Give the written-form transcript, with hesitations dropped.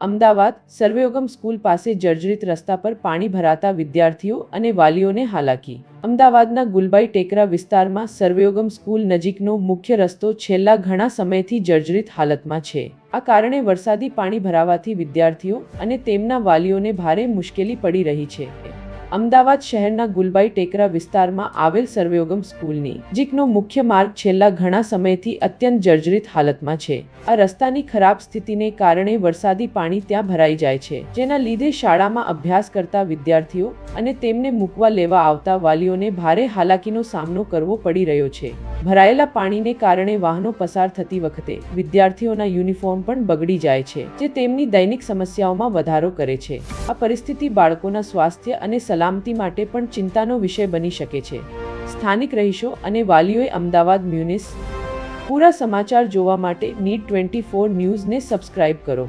Ahmedabad સર્વયોગમ school પાસે જર્જરિત રસ્તા પર પાણી ભરાતા વિદ્યાર્થીઓ અને વાલીઓને હાલાકી। અમદાવાદના ગુલબાઈ ટેકરા વિસ્તારમાં સર્વયોગમ સ્કૂલ નજીકનો મુખ્ય રસ્તો છેલ્લા ઘણા સમયથી જર્જરિત હાલતમાં છે। આ કારણે વરસાદી પાણી ભરાવાથી વિદ્યાર્થીઓ અને તેમના વાલીઓને ભારે મુશ્કેલી પડી રહી છે। અમદાવાદ શહેરના ગુલબાઈ ટેકરા વિસ્તારમાં આવેલ સર્વયોગમ સ્કૂલની નજીકનો મુખ્ય માર્ગ છેલ્લા ઘણા સમયથી અત્યંત જર્જરિત હાલતમાં છે। આ રસ્તાની ખરાબ સ્થિતિને કારણે વરસાદી પાણી ત્યાં ભરાઈ જાય છે, જેના લીધે શાળામાં અભ્યાસ કરતા વિદ્યાર્થીઓ અને તેમને મૂકવા લેવા આવતા વાલીઓને ભારે હાલાકીનો સામનો કરવો પડી રહ્યો છે। ભરાયેલા પાણીને કારણે વાહનો પસાર થતી વખતે વિદ્યાર્થીઓના યુનિફોર્મ પણ બગડી જાય છે, જે તેમની દૈનિક સમસ્યાઓમાં વધારો કરે છે। આ પરિસ્થિતિ બાળકોના સ્વાસ્થ્ય અને સલામતી માટે પણ ચિંતાનો વિષય બની શકે છે। સ્થાનિક રહીશો અને વાલીઓએ અમદાવાદ મ્યુનિસ પૂરા સમાચાર જોવા માટે નીડ 24 ન્યૂઝને સબસ્ક્રાઇબ કરો।